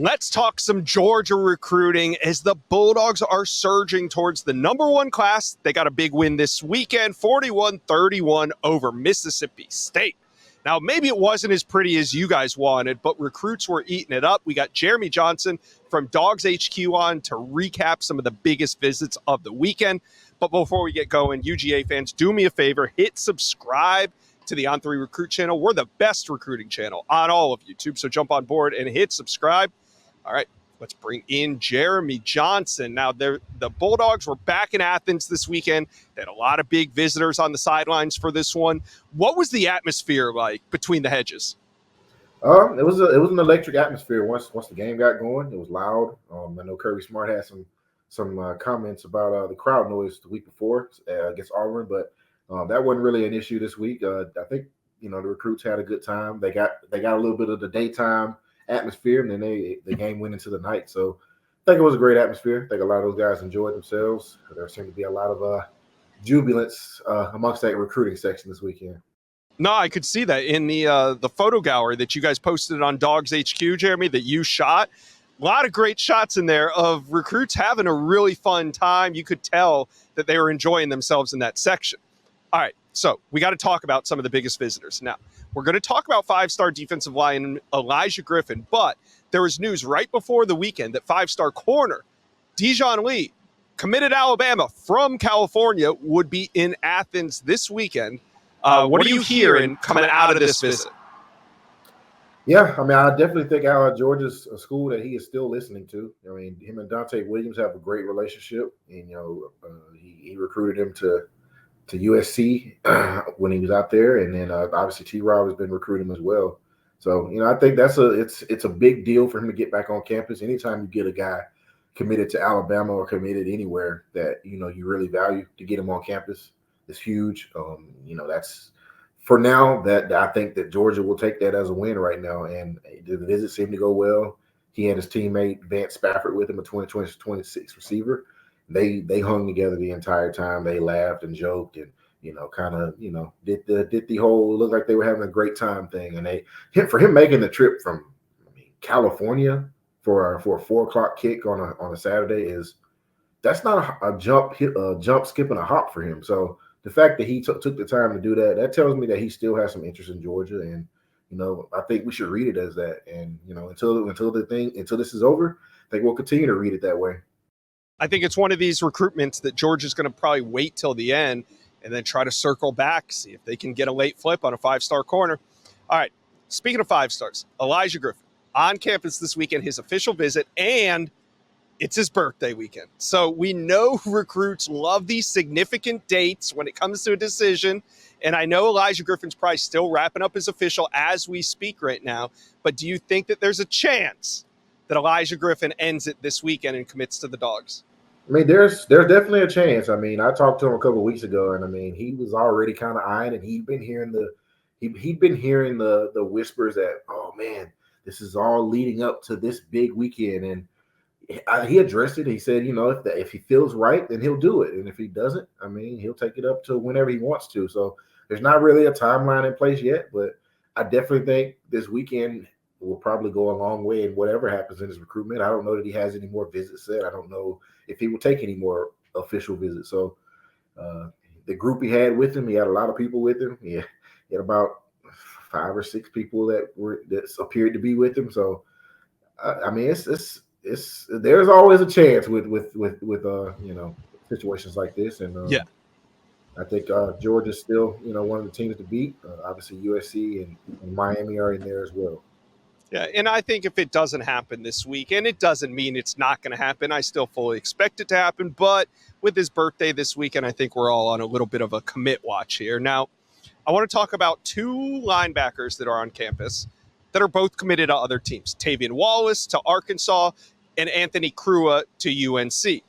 Let's talk some Georgia recruiting as the Bulldogs are surging towards the number one class. They got a big win this weekend, 41-31 over Mississippi State. Now, maybe it wasn't as pretty as you guys wanted, but recruits were eating it up. We got Jeremy Johnson from Dawgs HQ on to recap some of the biggest visits of the weekend. But before we get going, UGA fans, do me a favor, hit subscribe to the On3 Recruit channel. We're the best recruiting channel on all of YouTube, so jump on board and hit subscribe. All right, let's bring in Jeremy Johnson. Now, the Bulldogs were back in Athens this weekend. They had a lot of big visitors on the sidelines for this one. What was the atmosphere like between the hedges? It was an electric atmosphere once the game got going. It was loud. I know Kirby Smart had some comments about the crowd noise the week before against Auburn, but that wasn't really an issue this week. I think the recruits had a good time. They got a little bit of the daytime atmosphere, and then the game went into the night. So I think it was a great atmosphere. I think a lot of those guys enjoyed themselves. There seemed to be a lot of jubilance amongst that recruiting section this weekend. No, I could see that in the photo gallery that you guys posted on Dawgs HQ, Jeremy, that you shot. A lot of great shots in there of recruits having a really fun time. You could tell that they were enjoying themselves in that section. All right, so we got to talk about some of the biggest visitors. Now, we're going to talk about five-star defensive lineman Elijah Griffin, but there was news right before the weekend that five-star corner Dijon Lee, committed Alabama from California, would be in Athens this weekend. What are you hearing coming out of this visit? Yeah, I mean, I definitely think Georgia's a school that he is still listening to. I mean, him and Dante Williams have a great relationship, and he recruited him to USC when he was out there, and then obviously T-Rob has been recruiting him as well. So I think it's a big deal for him to get back on campus. Anytime you get a guy committed to Alabama or committed anywhere that you really value, to get him on campus is huge. That's for now. That I think that Georgia will take that as a win right now. And the visit seemed to go well. He had his teammate Vance Spafford with him, a 2026 receiver. They hung together the entire time. They laughed and joked and did the whole look like they were having a great time thing. And for him making the trip from California for a 4:00 kick on a Saturday that's not a jump, skip, and a hop for him. So the fact that he took the time to do that tells me that he still has some interest in Georgia, and I think we should read it as that. And until this is over, I think we'll continue to read it that way. I think it's one of these recruitments that Georgia's going to probably wait till the end and then try to circle back, see if they can get a late flip on a five-star corner. All right, speaking of five stars, Elijah Griffin on campus this weekend, his official visit, and it's his birthday weekend. So we know recruits love these significant dates when it comes to a decision. And I know Elijah Griffin's probably still wrapping up his official as we speak right now. But do you think that there's a chance that Elijah Griffin ends it this weekend and commits to the Dogs? I mean, there's definitely a chance. I mean, I talked to him a couple of weeks ago, and I mean, he was already kind of eyeing, and he'd been hearing the whispers that, oh man, this is all leading up to this big weekend. And he addressed it. He said, if he feels right, then he'll do it, and if he doesn't, I mean, he'll take it up to whenever he wants to. So there's not really a timeline in place yet, but I definitely think this weekend will probably go a long way in whatever happens in his recruitment. I don't know that he has any more visits set. I don't know if he will take any more official visits. So the group he had with him, he had a lot of people with him. He had about 5 or 6 people that appeared to be with him. So I mean, it's there's always a chance with situations like this. And yeah. I think Georgia's still one of the teams to beat. Obviously USC and Miami are in there as well. Yeah, and I think if it doesn't happen this week, and it doesn't mean it's not going to happen, I still fully expect it to happen. But with his birthday this weekend, I think we're all on a little bit of a commit watch here. Now, I want to talk about 2 linebackers that are on campus that are both committed to other teams. Tavian Wallace to Arkansas and Anthony Crua to UNC.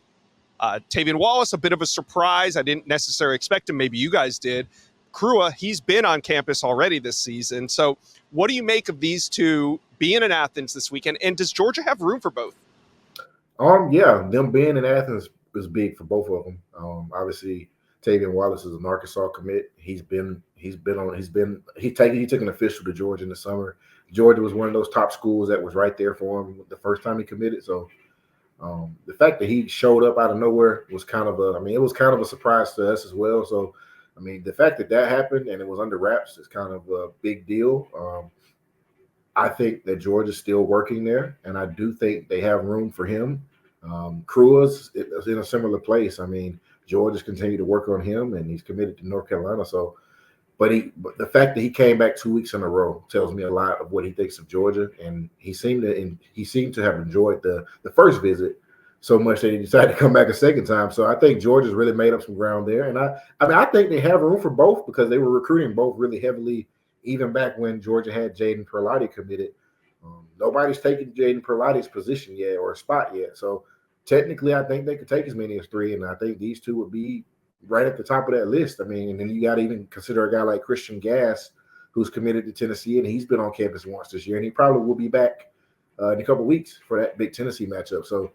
Tavian Wallace, a bit of a surprise. I didn't necessarily expect him. Maybe you guys did. Crua, he's been on campus already this season. So what do you make of these two being in Athens this weekend? And does Georgia have room for both? Yeah, them being in Athens is big for both of them. Obviously, Tavian Wallace is an Arkansas commit. He took an official to Georgia in the summer. Georgia was one of those top schools that was right there for him the first time he committed. So the fact that he showed up out of nowhere was it was kind of a surprise to us as well. So, I mean, the fact that happened and it was under wraps is kind of a big deal. I think that Georgia's still working there, and I do think they have room for him. Cruz is in a similar place. I mean, Georgia's continued to work on him, and he's committed to North Carolina. So, but the fact that he came back 2 weeks in a row tells me a lot of what he thinks of Georgia, and he seemed to have enjoyed the first visit so much that he decided to come back a second time. So I think Georgia's really made up some ground there, and I think they have room for both because they were recruiting both really heavily even back when Georgia had Jaden Perlotti committed. Nobody's taken Jaden Perlotti's position yet or spot yet. So technically, I think they could take as many as 3, and I think these 2 would be right at the top of that list. I mean, and then you got to even consider a guy like Christian Gass, who's committed to Tennessee, and he's been on campus once this year, and he probably will be back in a couple of weeks for that big Tennessee matchup. So,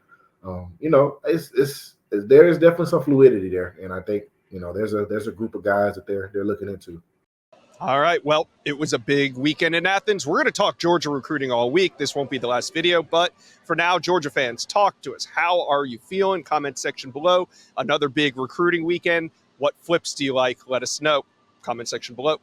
there is definitely some fluidity there, and I think there's a group of guys that they're looking into. All right. Well, it was a big weekend in Athens. We're going to talk Georgia recruiting all week. This won't be the last video, but for now, Georgia fans, talk to us. How are you feeling? Comment section below. Another big recruiting weekend. What flips do you like? Let us know. Comment section below.